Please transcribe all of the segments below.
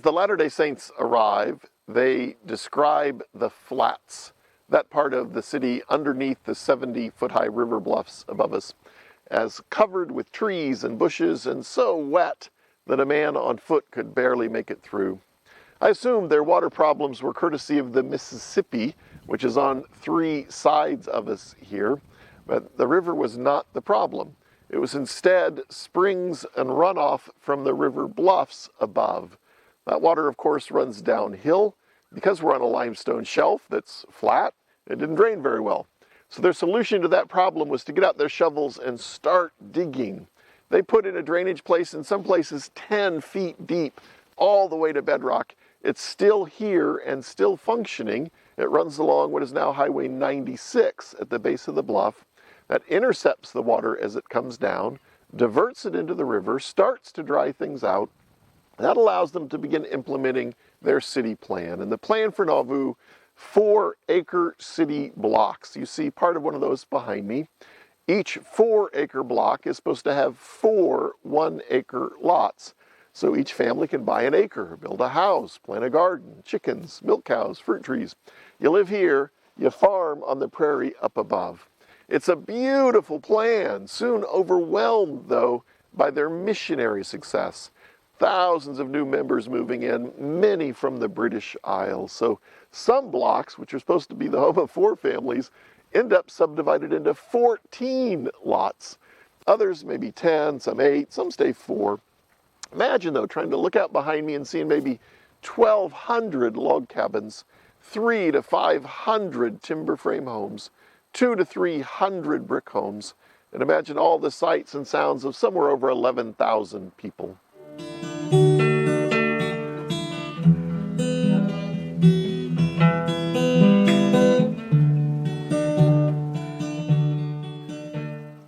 the Latter-day Saints arrive, they describe the flats, that part of the city underneath the 70-foot-high river bluffs above us, as covered with trees and bushes and so wet that a man on foot could barely make it through. I assume their water problems were courtesy of the Mississippi, which is on three sides of us here, but the river was not the problem. It was instead springs and runoff from the river bluffs above. That water, of course, runs downhill. Because we're on a limestone shelf that's flat, it didn't drain very well. So their solution to that problem was to get out their shovels and start digging. They put in a drainage place, in some places 10 feet deep, all the way to bedrock. It's still here and still functioning. It runs along what is now Highway 96 at the base of the bluff. That intercepts the water as it comes down, diverts it into the river, starts to dry things out. That allows them to begin implementing their city plan. And the plan for Nauvoo, 4-acre city blocks. You see part of one of those behind me. Each 4-acre block is supposed to have 4 1-acre lots. So each family can buy an acre, build a house, plant a garden, chickens, milk cows, fruit trees. You live here, you farm on the prairie up above. It's a beautiful plan, soon overwhelmed, though, by their missionary success. Thousands of new members moving in, many from the British Isles. So some blocks, which are supposed to be the home of 4 families, end up subdivided into 14 lots. Others maybe 10, some 8, some stay 4. Imagine, though, trying to look out behind me and seeing maybe 1,200 log cabins, 300 to 500 timber frame homes, 200 to 300 brick homes, and imagine all the sights and sounds of somewhere over 11,000 people.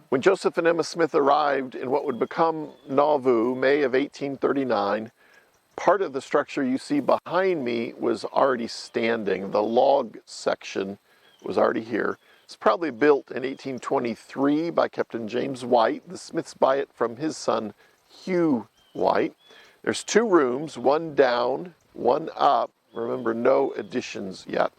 When Joseph and Emma Smith arrived in what would become Nauvoo, May of 1839, part of the structure you see behind me was already standing. The log section was already here. It's probably built in 1823 by Captain James White. The Smiths buy it from his son, Hugh White. There's 2 rooms, one down, one up. Remember, no additions yet.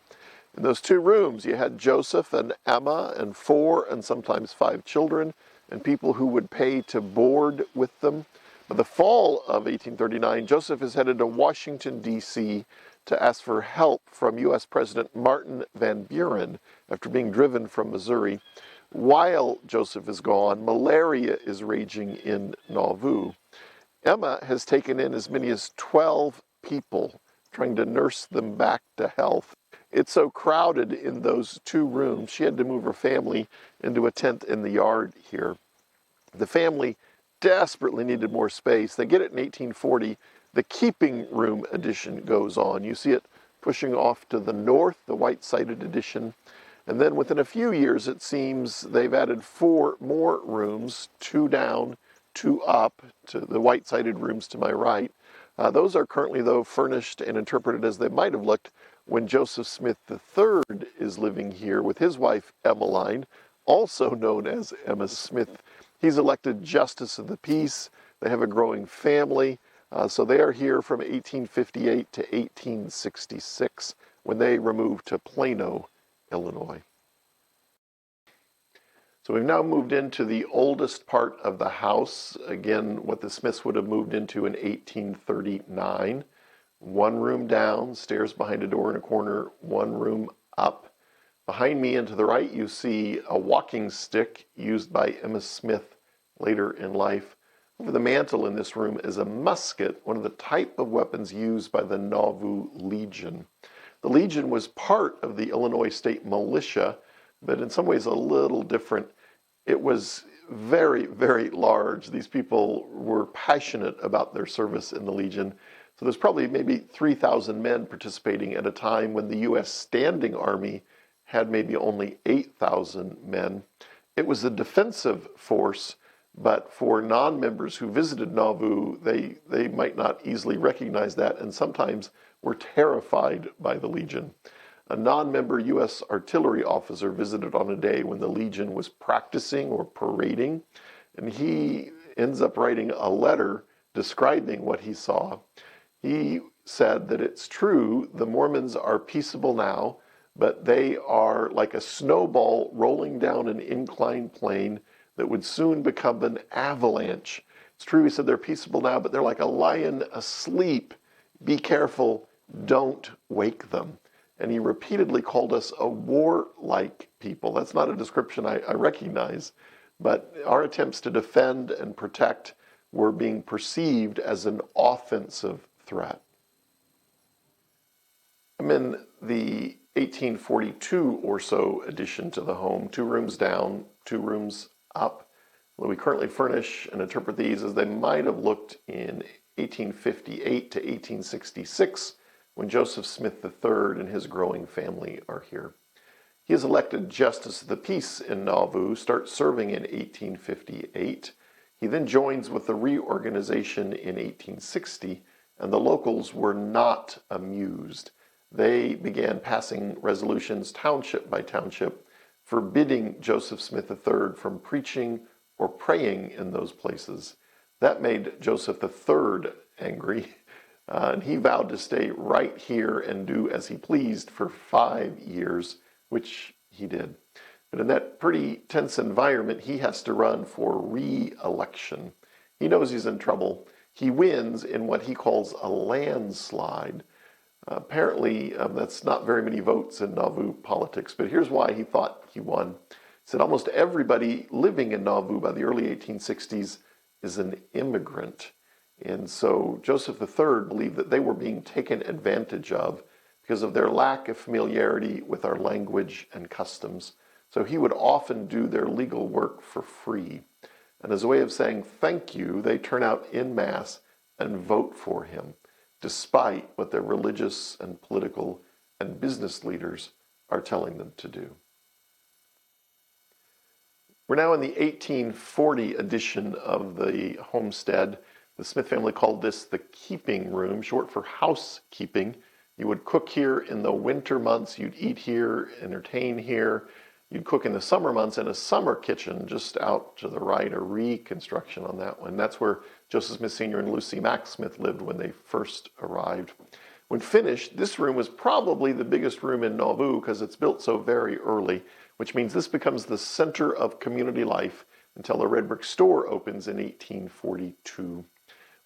In those 2 rooms, you had Joseph and Emma and 4 and sometimes 5 children and people who would pay to board with them. By the fall of 1839, Joseph is headed to Washington, D.C. to ask for help from U.S. President Martin Van Buren after being driven from Missouri. While Joseph is gone, malaria is raging in Nauvoo. Emma has taken in as many as 12 people, trying to nurse them back to health. It's so crowded in those 2 rooms, she had to move her family into a tent in the yard here. The family desperately needed more space. They get it in 1840. The keeping room addition goes on. You see it pushing off to the north, the white-sided addition. And then within a few years, it seems, they've added 4 more rooms, 2 down, 2 up, to the white-sided rooms to my right. Those are currently, though, furnished and interpreted as they might have looked when Joseph Smith III is living here with his wife, Emmeline, also known as Emma Smith. He's elected Justice of the Peace. They have a growing family. So they are here from 1858 to 1866 when they removed to Plano, Illinois. So we've now moved into the oldest part of the house. Again, what the Smiths would have moved into in 1839. 1 room down, stairs behind a door in a corner, 1 room up. Behind me and to the right, you see a walking stick used by Emma Smith later in life. Over the mantel in this room is a musket, one of the type of weapons used by the Nauvoo Legion. The Legion was part of the Illinois State Militia, but in some ways a little different. It was very, very large. These people were passionate about their service in the Legion. So there's probably maybe 3,000 men participating at a time when the U.S. Standing Army had maybe only 8,000 men. It was a defensive force, but for non-members who visited Nauvoo, they might not easily recognize that and sometimes were terrified by the Legion. A non-member U.S. artillery officer visited on a day when the Legion was practicing or parading, and he ends up writing a letter describing what he saw. He said that it's true, the Mormons are peaceable now, but they are like a snowball rolling down an inclined plane that would soon become an avalanche. It's true, he said they're peaceable now, but they're like a lion asleep. Be careful, don't wake them. And he repeatedly called us a warlike people. That's not a description I recognize, but our attempts to defend and protect were being perceived as an offensive threat. I'm in the 1842 or so addition to the home, 2 rooms down, 2 rooms up. Well, we currently furnish and interpret these as they might have looked in 1858 to 1866, when Joseph Smith III and his growing family are here. He is elected Justice of the Peace in Nauvoo, starts serving in 1858. He then joins with the reorganization in 1860, and the locals were not amused. They began passing resolutions township by township, forbidding Joseph Smith III from preaching or praying in those places. That made Joseph III angry, and he vowed to stay right here and do as he pleased for 5 years, which he did. But in that pretty tense environment, he has to run for re-election. He knows he's in trouble. He wins in what he calls a landslide. Apparently, that's not very many votes in Nauvoo politics, but here's why he thought he won. He said almost everybody living in Nauvoo by the early 1860s is an immigrant. And so Joseph III believed that they were being taken advantage of because of their lack of familiarity with our language and customs. So he would often do their legal work for free. And as a way of saying thank you, they turn out en masse and vote for him, despite what their religious and political and business leaders are telling them to do. We're now in the 1840 edition of the Homestead. The Smith family called this the keeping room, short for housekeeping. You would cook here in the winter months, you'd eat here, entertain here. You'd cook in the summer months in a summer kitchen just out to the right, a reconstruction on that one. That's where Joseph Smith Sr. and Lucy Mack Smith lived when they first arrived. When finished, this room was probably the biggest room in Nauvoo because it's built so very early, which means this becomes the center of community life until the red brick store opens in 1842.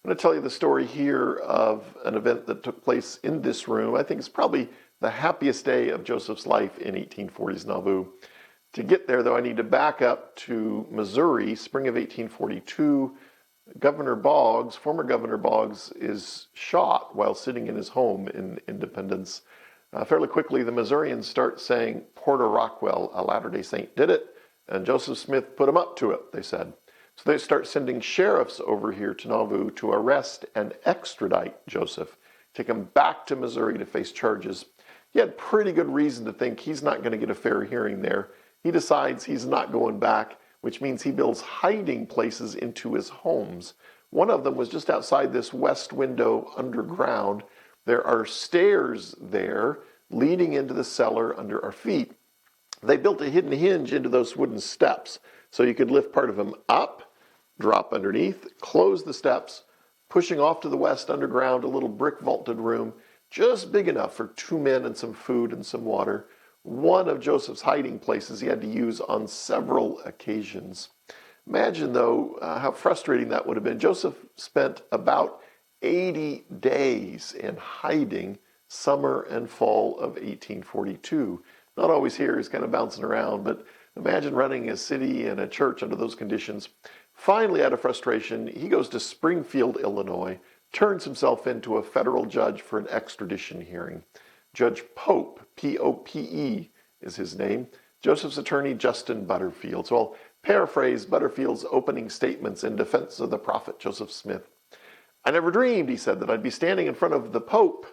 I'm going to tell you the story here of an event that took place in this room. I think it's probably the happiest day of Joseph's life in 1840s Nauvoo. To get there, though, I need to back up to Missouri, spring of 1842. Governor Boggs, former Governor Boggs, is shot while sitting in his home in Independence. Fairly quickly, the Missourians start saying Porter Rockwell, a Latter-day Saint, did it, and Joseph Smith put him up to it, they said. So they start sending sheriffs over here to Nauvoo to arrest and extradite Joseph, take him back to Missouri to face charges. He had pretty good reason to think he's not going to get a fair hearing there. He decides he's not going back, which means he builds hiding places into his homes. One of them was just outside this west window underground. There are stairs there leading into the cellar under our feet. They built a hidden hinge into those wooden steps, so you could lift part of them up, drop underneath, close the steps, pushing off to the west underground a little brick vaulted room, just big enough for 2 men and some food and some water. One of Joseph's hiding places he had to use on several occasions. Imagine, though, how frustrating that would have been. Joseph spent about 80 days in hiding summer and fall of 1842. Not always here, he's kind of bouncing around, but imagine running a city and a church under those conditions. Finally, out of frustration, he goes to Springfield, Illinois, turns himself into a federal judge for an extradition hearing. Judge Pope, P-O-P-E is his name, Joseph's attorney, Justin Butterfield. So I'll paraphrase Butterfield's opening statements in defense of the prophet Joseph Smith. I never dreamed, he said, that I'd be standing in front of the Pope,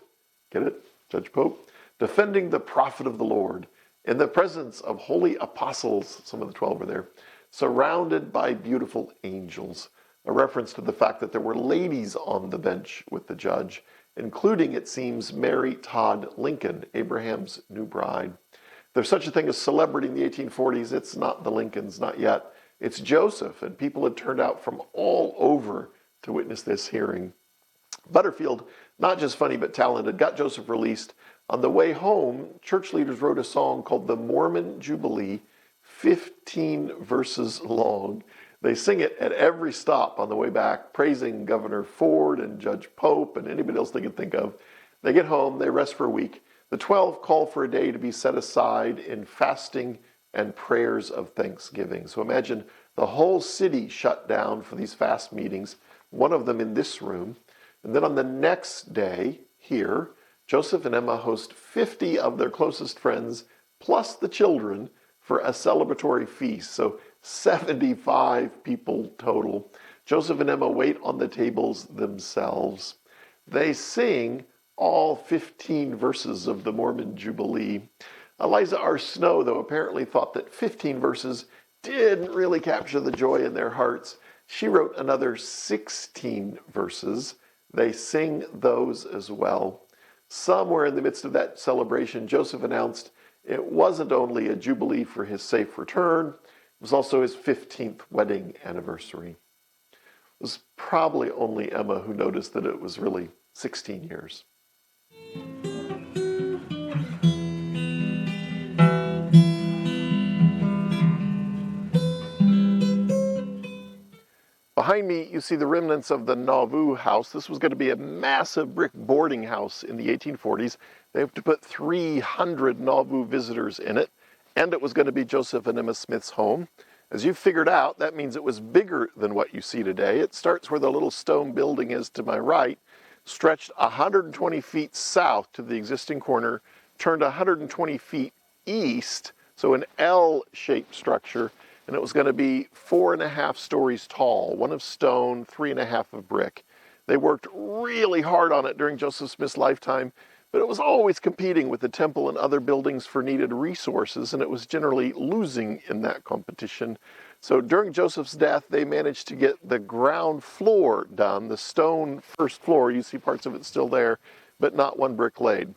get it, Judge Pope, defending the prophet of the Lord in the presence of holy apostles, some of the 12 were there, surrounded by beautiful angels, a reference to the fact that there were ladies on the bench with the judge, including, it seems, Mary Todd Lincoln, Abraham's new bride. If there's such a thing as celebrity in the 1840s, it's not the Lincolns, not yet. It's Joseph, and people had turned out from all over to witness this hearing. Butterfield, not just funny but talented, got Joseph released. On the way home, church leaders wrote a song called the Mormon Jubilee, 15 verses long. They sing it at every stop on the way back, praising Governor Ford and Judge Pope and anybody else they could think of. They get home, they rest for a week. The 12 call for a day to be set aside in fasting and prayers of thanksgiving. So imagine the whole city shut down for these fast meetings, one of them in this room. And then on the next day, here, Joseph and Emma host 50 of their closest friends, plus the children, for a celebratory feast. So 75 people total. Joseph and Emma wait on the tables themselves. They sing all 15 verses of the Mormon Jubilee. Eliza R. Snow, though, apparently thought that 15 verses didn't really capture the joy in their hearts. She wrote another 16 verses. They sing those as well. Somewhere in the midst of that celebration, Joseph announced it wasn't only a jubilee for his safe return, it was also his 15th wedding anniversary. It was probably only Emma who noticed that it was really 16 years. Behind me, you see the remnants of the Nauvoo House. This was going to be a massive brick boarding house in the 1840s. They had to put 300 Nauvoo visitors in it, and it was going to be Joseph and Emma Smith's home. As you figured out, that means it was bigger than what you see today. It starts where the little stone building is to my right, stretched 120 feet south to the existing corner, turned 120 feet east, so an L-shaped structure, and it was going to be 4.5 stories tall, 1 of stone, 3.5 of brick. They worked really hard on it during Joseph Smith's lifetime, but it was always competing with the temple and other buildings for needed resources, and it was generally losing in that competition. So during Joseph's death, they managed to get the ground floor done, the stone first floor. You see parts of it still there, but not 1 brick laid.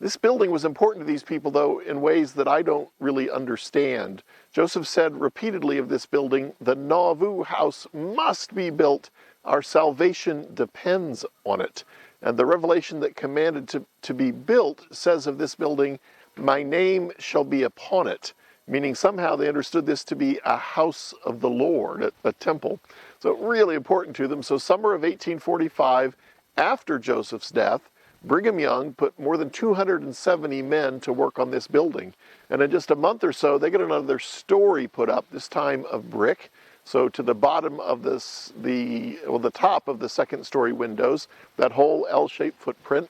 This building was important to these people, though, in ways that I don't really understand. Joseph said repeatedly of this building, the Nauvoo House must be built. Our salvation depends on it. And the revelation that commanded to be built says of this building, my name shall be upon it, meaning somehow they understood this to be a house of the Lord, a temple. So really important to them. So summer of 1845, after Joseph's death, Brigham Young put more than 270 men to work on this building. And in just a month or so, they get another story put up, this time of brick. So to the bottom of this, the top of the second story windows, that whole L-shaped footprint.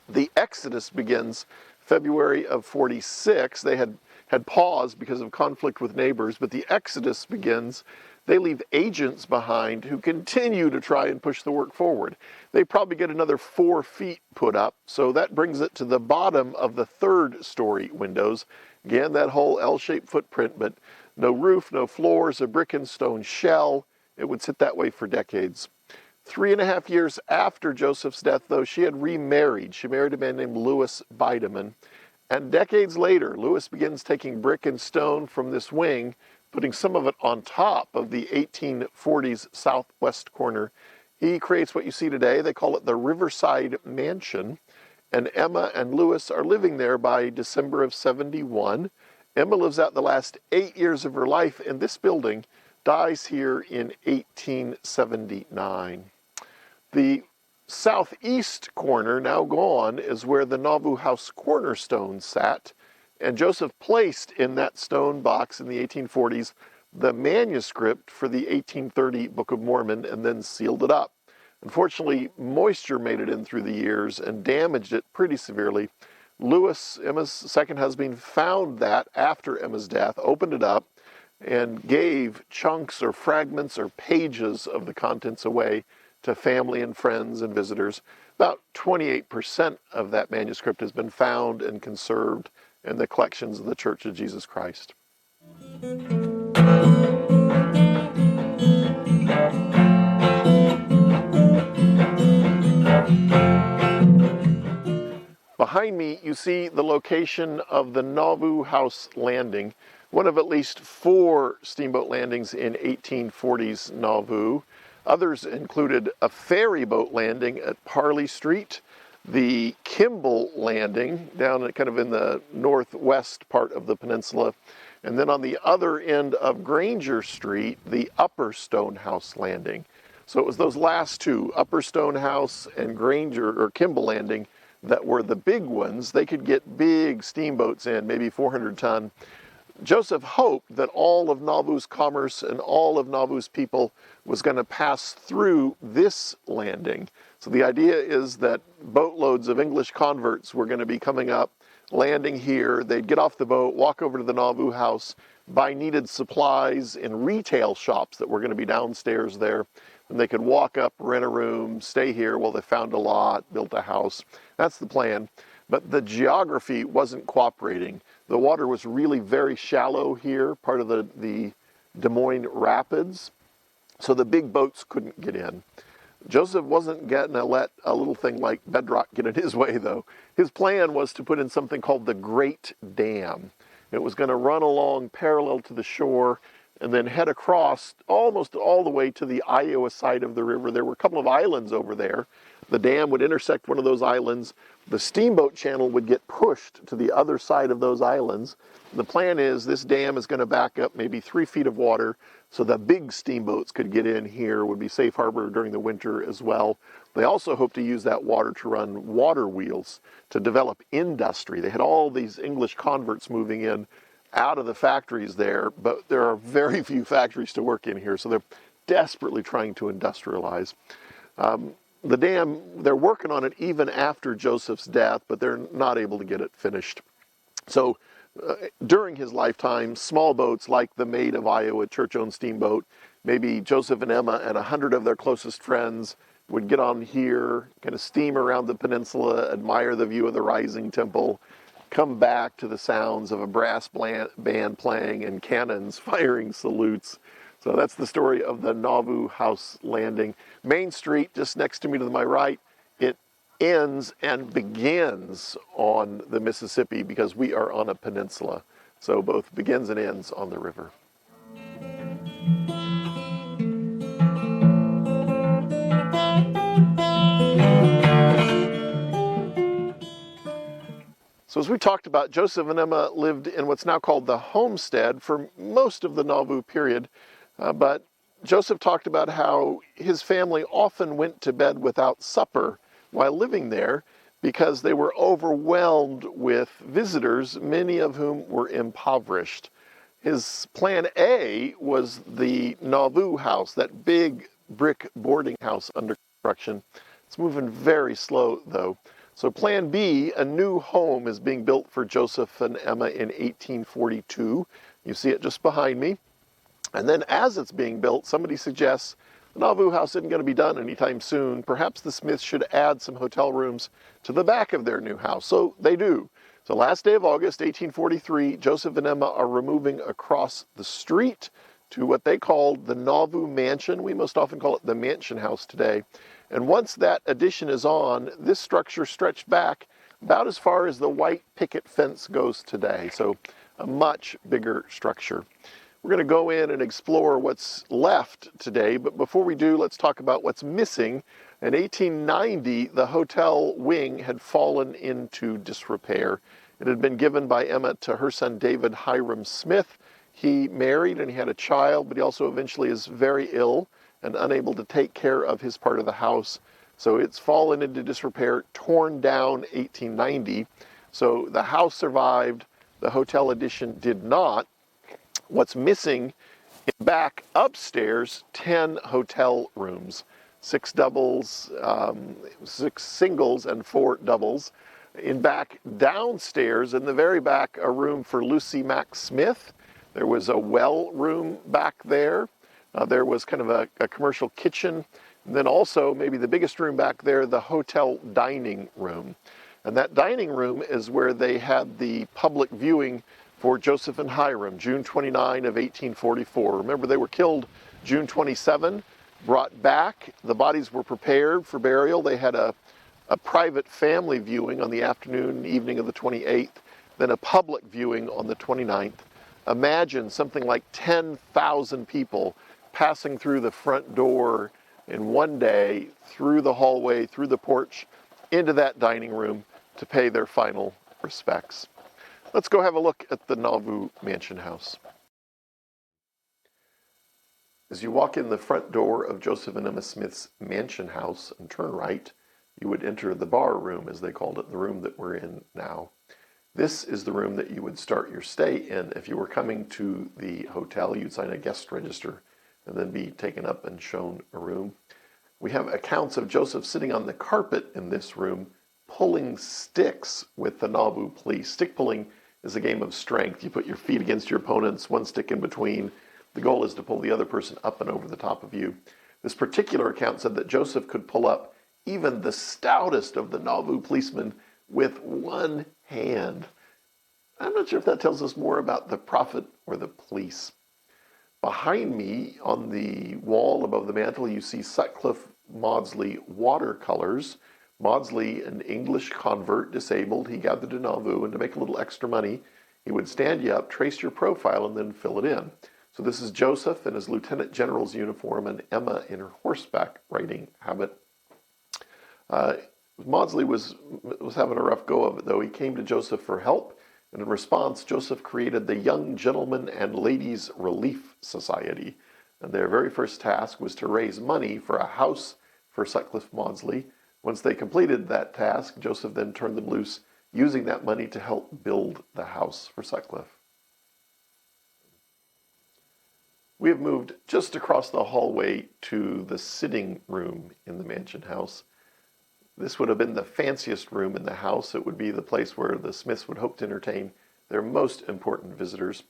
The Exodus begins February of 46. They had paused because of conflict with neighbors, but the Exodus begins. They leave agents behind who continue to try and push the work forward. They probably get another 4 feet put up, so that brings it to the bottom of the third story windows. Again, that whole L-shaped footprint, but no roof, no floors, a brick and stone shell. It would sit that way for decades. 3.5 years after Joseph's death, though, she had remarried. She married a man named Louis Bideman. And decades later, Louis begins taking brick and stone from this wing, putting some of it on top of the 1840s southwest corner. He creates what you see today. They call it the Riverside Mansion. And Emma and Louis are living there by December of 71. Emma lives out the last 8 years of her life in this building, dies here in 1879. The southeast corner, now gone, is where the Nauvoo House cornerstone sat. And Joseph placed in that stone box in the 1840s the manuscript for the 1830 Book of Mormon and then sealed it up. Unfortunately, moisture made it in through the years and damaged it pretty severely. Louis, Emma's second husband, found that after Emma's death, opened it up, and gave chunks or fragments or pages of the contents away to family and friends and visitors. About 28% of that manuscript has been found and conserved in the collections of the Church of Jesus Christ. Behind me, you see the location of the Nauvoo House landing, one of at least 4 steamboat landings in 1840s Nauvoo. Others included a ferry boat landing at Parley Street, the Kimball landing down kind of in the northwest part of the peninsula, and then on the other end of Granger Street, the Upper Stonehouse landing. So it was those last two, Upper Stonehouse and Granger or Kimball landing, that were the big ones. They could get big steamboats in, maybe 400 ton. Joseph hoped that all of Nauvoo's commerce and all of Nauvoo's people was going to pass through this landing. So the idea is that boatloads of English converts were going to be coming up, landing here. They'd get off the boat, walk over to the Nauvoo House, buy needed supplies in retail shops that were going to be downstairs there. And they could walk up, rent a room, stay here while they found a lot, built a house. That's the plan. But the geography wasn't cooperating. The water was really very shallow here, part of the Des Moines Rapids. So the big boats couldn't get in. Joseph wasn't going to let a little thing like bedrock get in his way, though. His plan was to put in something called the Great Dam. It was going to run along parallel to the shore and then head across almost all the way to the Iowa side of the river. There were a couple of islands over there. The dam would intersect one of those islands. The steamboat channel would get pushed to the other side of those islands. The plan is this dam is going to back up maybe 3 feet of water so the big steamboats could get in here, would be safe harbor during the winter as well. They also hope to use that water to run water wheels to develop industry. They had all these English converts moving in out of the factories there, but there are very few factories to work in here, so they're desperately trying to industrialize. The dam, they're working on it even after Joseph's death, but they're not able to get it finished. So during his lifetime, small boats like the Maid of Iowa church-owned steamboat, maybe Joseph and Emma and 100 of their closest friends would get on here, kind of steam around the peninsula, admire the view of the rising temple, come back to the sounds of a brass band playing and cannons firing salutes. So that's the story of the Nauvoo House landing. Main Street, just next to me to my right, it ends and begins on the Mississippi because we are on a peninsula. So both begins and ends on the river. So as we talked about, Joseph and Emma lived in what's now called the Homestead for most of the Nauvoo period. But Joseph talked about how his family often went to bed without supper while living there because they were overwhelmed with visitors, many of whom were impoverished. His plan A was the Nauvoo House, that big brick boarding house under construction. It's moving very slow, though. So plan B, a new home is being built for Joseph and Emma in 1842. You see it just behind me. And then as it's being built, somebody suggests the Nauvoo House isn't going to be done anytime soon. Perhaps the Smiths should add some hotel rooms to the back of their new house. So they do. So last day of August, 1843, Joseph and Emma are removing across the street to what they called the Nauvoo Mansion. We most often call it the Mansion House today. And once that addition is on, this structure stretched back about as far as the white picket fence goes today. So a much bigger structure. We're going to go in and explore what's left today, but before we do, let's talk about what's missing. In 1890, the hotel wing had fallen into disrepair. It had been given by Emma to her son David Hiram Smith. He married and he had a child, but he also eventually is very ill and unable to take care of his part of the house. So it's fallen into disrepair, torn down 1890. So the house survived, the hotel addition did not. What's missing in back upstairs, 10 hotel rooms, 6 doubles, 6 singles and 4 doubles. In back downstairs, in the very back, a room for Lucy Mack Smith. There was a well room back there. There was kind of a commercial kitchen. And then also, maybe the biggest room back there, the hotel dining room. And that dining room is where they had the public viewing for Joseph and Hiram, June 29 of 1844. Remember, they were killed June 27, brought back. The bodies were prepared for burial. They had a private family viewing on the afternoon and evening of the 28th, then a public viewing on the 29th. Imagine something like 10,000 people passing through the front door in one day through the hallway, through the porch, into that dining room to pay their final respects. Let's go have a look at the Nauvoo Mansion House. As you walk in the front door of Joseph and Emma Smith's mansion house and turn right, you would enter the bar room, as they called it, the room that we're in now. This is the room that you would start your stay in. If you were coming to the hotel, you'd sign a guest register and then be taken up and shown a room. We have accounts of Joseph sitting on the carpet in this room, pulling sticks with the Nauvoo police. Stick pulling is a game of strength. You put your feet against your opponents, one stick in between. The goal is to pull the other person up and over the top of you. This particular account said that Joseph could pull up even the stoutest of the Nauvoo policemen with one hand. I'm not sure if that tells us more about the prophet or the police. Behind me, on the wall above the mantel, you see Sutcliffe Maudsley watercolors. Maudsley, an English convert, disabled, he gathered to Nauvoo, and to make a little extra money, he would stand you up, trace your profile, and then fill it in. So this is Joseph in his lieutenant general's uniform and Emma in her horseback riding habit. Maudsley was having a rough go of it, though. He came to Joseph for help, and in response, Joseph created the Young Gentlemen and Ladies Relief Society. And their very first task was to raise money for a house for Sutcliffe Maudsley. Once they completed that task, Joseph then turned them loose, using that money to help build the house for Sutcliffe. We have moved just across the hallway to the sitting room in the mansion house. This would have been the fanciest room in the house. It would be the place where the Smiths would hope to entertain their most important visitors.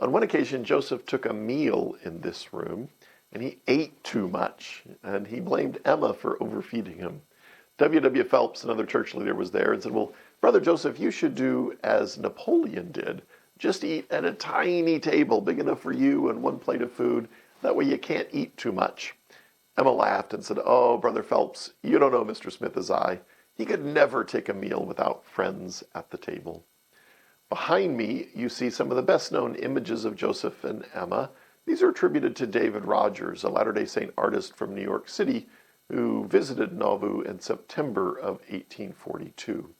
On one occasion, Joseph took a meal in this room, and he ate too much, and he blamed Emma for overfeeding him. W. Phelps, another church leader, was there and said, "Well, Brother Joseph, you should do as Napoleon did. Just eat at a tiny table, big enough for you and one plate of food. That way you can't eat too much." Emma laughed and said, "Oh, Brother Phelps, you don't know Mr. Smith as I. He could never take a meal without friends at the table." Behind me, you see some of the best-known images of Joseph and Emma. These are attributed to David Rogers, a Latter-day Saint artist from New York City who visited Nauvoo in September of 1842.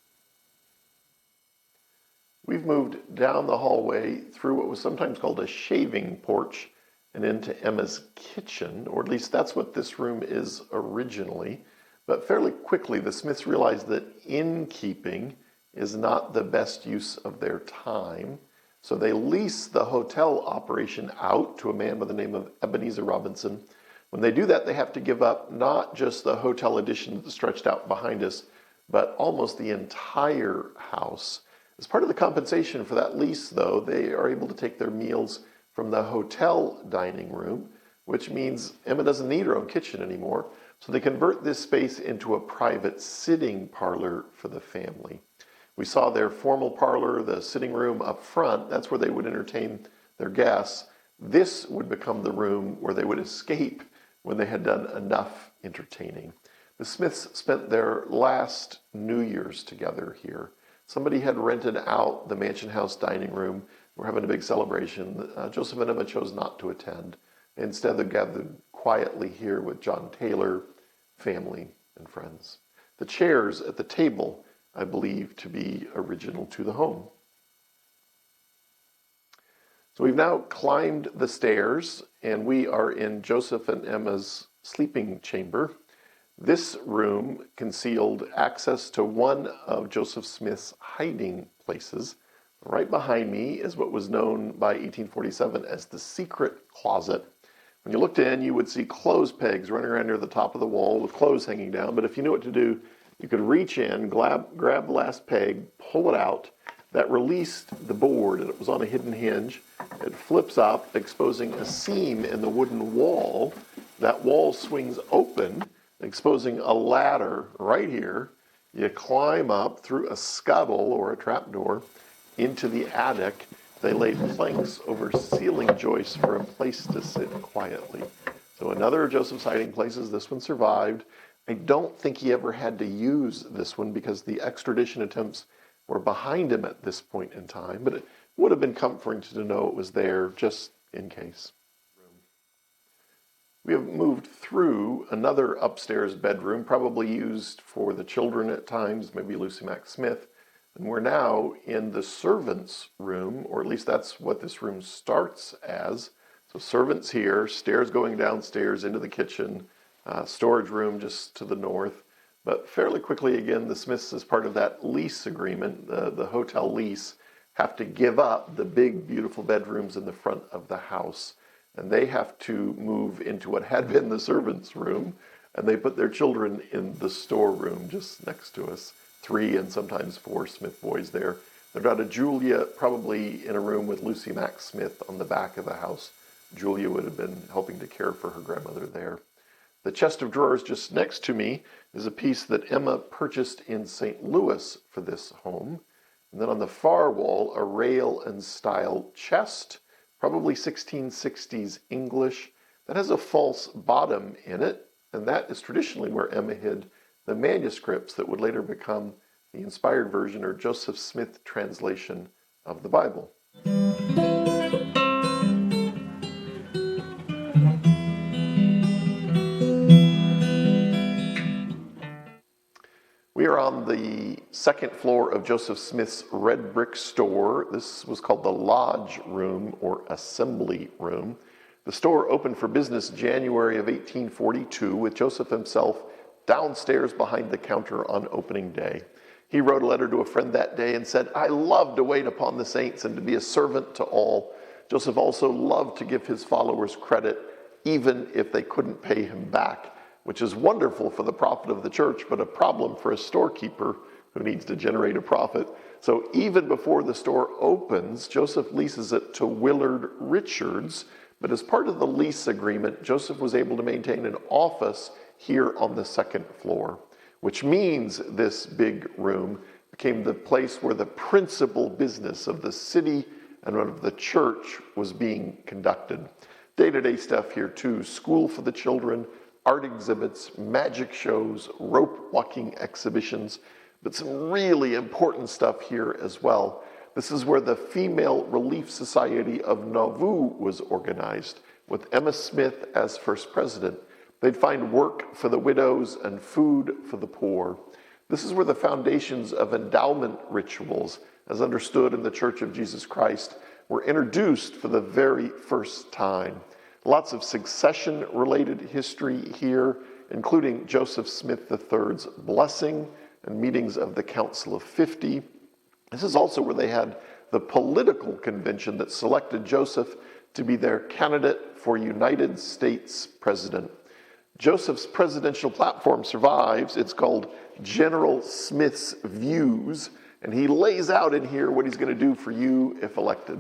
We've moved down the hallway through what was sometimes called a shaving porch and into Emma's kitchen, or at least that's what this room is originally. But fairly quickly, the Smiths realized that innkeeping is not the best use of their time. So they leased the hotel operation out to a man by the name of Ebenezer Robinson. When they do that, they have to give up not just the hotel addition that's stretched out behind us, but almost the entire house. As part of the compensation for that lease, though, they are able to take their meals from the hotel dining room, which means Emma doesn't need her own kitchen anymore. So they convert this space into a private sitting parlor for the family. We saw their formal parlor, the sitting room up front. That's where they would entertain their guests. This would become the room where they would escape when they had done enough entertaining. The Smiths spent their last New Year's together here. Somebody had rented out the mansion house dining room. We're having a big celebration. Joseph and Emma chose not to attend. Instead, they gathered quietly here with John Taylor, family, and friends. The chairs at the table, I believe, to be original to the home. So we've now climbed the stairs, and we are in Joseph and Emma's sleeping chamber. This room concealed access to one of Joseph Smith's hiding places. Right behind me is what was known by 1847 as the secret closet. When you looked in, you would see clothes pegs running around near the top of the wall with clothes hanging down. But if you knew what to do, you could reach in, grab the last peg, pull it out. That released the board, and it was on a hidden hinge. It flips up, exposing a seam in the wooden wall. That wall swings open, exposing a ladder right here. You climb up through a scuttle or a trapdoor into the attic. They laid planks over ceiling joists for a place to sit quietly. So another of Joseph's hiding places. This one survived. I don't think he ever had to use this one because the extradition attempts were behind him at this point in time, but it would have been comforting to know it was there just in case. We have moved through another upstairs bedroom, probably used for the children at times, maybe Lucy Mack Smith. And we're now in the servants' room, or at least that's what this room starts as. So servants here, stairs going downstairs into the kitchen, storage room just to the north. But fairly quickly, again, the Smiths, as part of that lease agreement, the hotel lease, have to give up the big, beautiful bedrooms in the front of the house. And they have to move into what had been the servants' room, and they put their children in the storeroom just next to us. 3 and sometimes 4 Smith boys there. Their daughter Julia probably in a room with Lucy Mack Smith on the back of the house. Julia would have been helping to care for her grandmother there. The chest of drawers just next to me is a piece that Emma purchased in St. Louis for this home. And then on the far wall, a rail and style chest, probably 1660s English, that has a false bottom in it, and that is traditionally where Emma hid the manuscripts that would later become the inspired version or Joseph Smith translation of the Bible. We are on the second floor of Joseph Smith's red brick store. This was called the Lodge Room or Assembly Room. The store opened for business January of 1842 with Joseph himself downstairs behind the counter on opening day. He wrote a letter to a friend that day and said, "I love to wait upon the saints and to be a servant to all." Joseph also loved to give his followers credit even if they couldn't pay him back, which is wonderful for the profit of the church, but a problem for a storekeeper who needs to generate a profit. So even before the store opens, Joseph leases it to Willard Richards, but as part of the lease agreement, Joseph was able to maintain an office here on the second floor, which means this big room became the place where the principal business of the city and of the church was being conducted. Day-to-day stuff here too, school for the children, art exhibits, magic shows, rope walking exhibitions, but some really important stuff here as well. This is where the Female Relief Society of Nauvoo was organized, with Emma Smith as first president. They'd find work for the widows and food for the poor. This is where the foundations of endowment rituals, as understood in the Church of Jesus Christ, were introduced for the very first time. Lots of succession-related history here, including Joseph Smith III's blessing and meetings of the Council of 50. This is also where they had the political convention that selected Joseph to be their candidate for United States president. Joseph's presidential platform survives. It's called General Smith's Views, and he lays out in here what he's going to do for you if elected.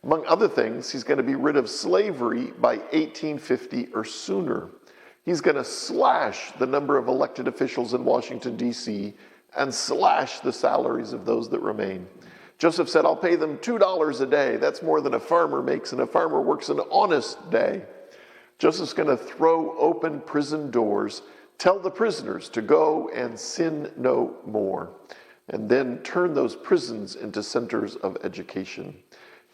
Among other things, he's going to be rid of slavery by 1850 or sooner. He's going to slash the number of elected officials in Washington, D.C., and slash the salaries of those that remain. Joseph said, "I'll pay them $2 a day. That's more than a farmer makes, and a farmer works an honest day." Joseph's going to throw open prison doors, tell the prisoners to go and sin no more, and then turn those prisons into centers of education.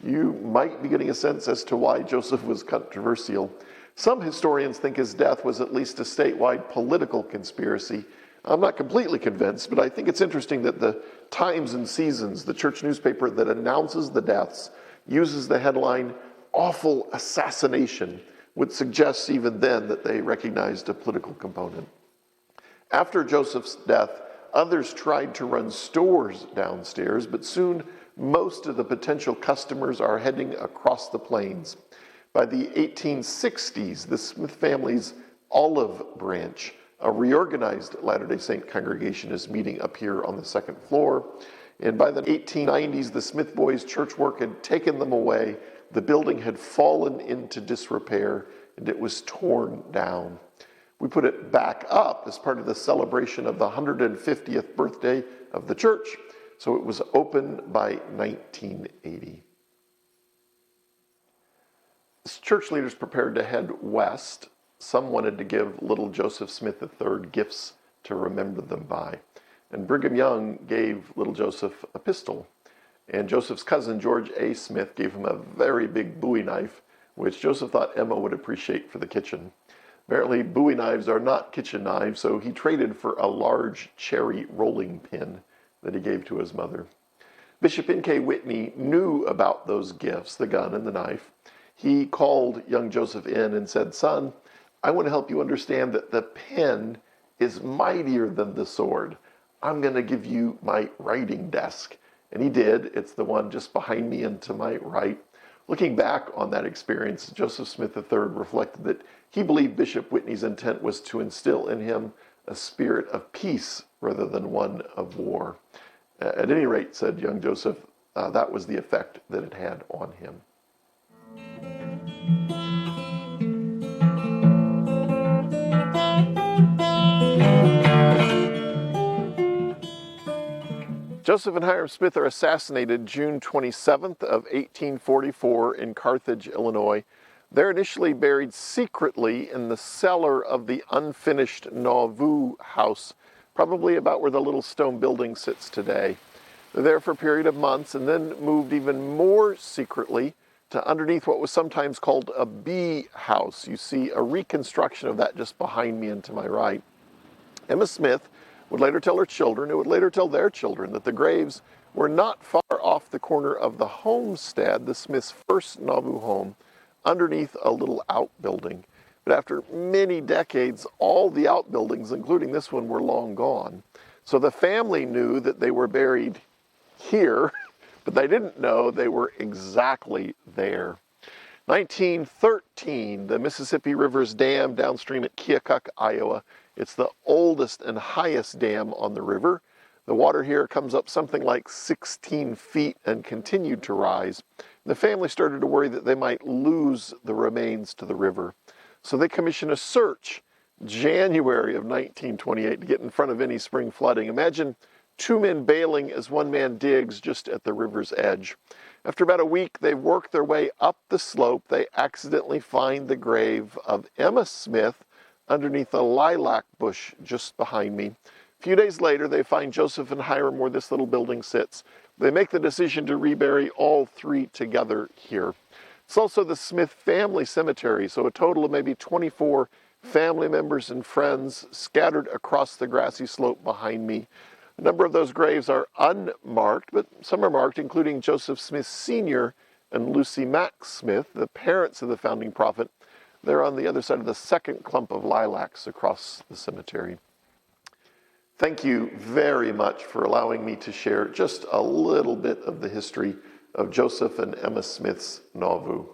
You might be getting a sense as to why Joseph was controversial. Some historians think his death was at least a statewide political conspiracy. I'm not completely convinced, but I think it's interesting that the Times and Seasons, the church newspaper that announces the deaths, uses the headline, "Awful Assassination," which suggests even then that they recognized a political component. After Joseph's death, others tried to run stores downstairs, but soon most of the potential customers are heading across the plains. By the 1860s, the Smith family's Olive Branch, a reorganized Latter-day Saint congregation, is meeting up here on the second floor. And by the 1890s, the Smith boys' church work had taken them away. The building had fallen into disrepair, and it was torn down. We put it back up as part of the celebration of the 150th birthday of the church, so it was open by 1980. As church leaders prepared to head west, some wanted to give little Joseph Smith III gifts to remember them by. And Brigham Young gave little Joseph a pistol. And Joseph's cousin, George A. Smith, gave him a very big Bowie knife, which Joseph thought Emma would appreciate for the kitchen. Apparently, Bowie knives are not kitchen knives, so he traded for a large cherry rolling pin that he gave to his mother. Bishop N.K. Whitney knew about those gifts, the gun and the knife. He called young Joseph in and said, "Son, I want to help you understand that the pen is mightier than the sword. I'm going to give you my writing desk." And he did. It's the one just behind me and to my right. Looking back on that experience, Joseph Smith III reflected that he believed Bishop Whitney's intent was to instill in him a spirit of peace rather than one of war. At any rate, said young Joseph, that was the effect that it had on him. Joseph and Hiram Smith are assassinated June 27th of 1844 in Carthage, Illinois. They're initially buried secretly in the cellar of the unfinished Nauvoo House, probably about where the little stone building sits today. They're there for a period of months and then moved even more secretly to underneath what was sometimes called a bee house. You see a reconstruction of that just behind me and to my right. Emma Smith would later tell her children, who would later tell their children, that the graves were not far off the corner of the Homestead, the Smiths' first Nauvoo home, underneath a little outbuilding. But after many decades, all the outbuildings, including this one, were long gone. So the family knew that they were buried here, but they didn't know they were exactly there. 1913, the Mississippi River's dam downstream at Keokuk, Iowa. It's the oldest and highest dam on the river. The water here comes up something like 16 feet and continued to rise. The family started to worry that they might lose the remains to the river. So they commissioned a search, January of 1928, to get in front of any spring flooding. Imagine 2 men bailing as 1 man digs just at the river's edge. After about a week, they work their way up the slope. They accidentally find the grave of Emma Smith underneath a lilac bush just behind me. A few days later, they find Joseph and Hiram where this little building sits. They make the decision to rebury all 3 together here. It's also the Smith family cemetery, so a total of maybe 24 family members and friends scattered across the grassy slope behind me. A number of those graves are unmarked, but some are marked, including Joseph Smith Sr. and Lucy Mack Smith, the parents of the founding prophet. They're on the other side of the second clump of lilacs across the cemetery. Thank you very much for allowing me to share just a little bit of the history of Joseph and Emma Smith's Nauvoo.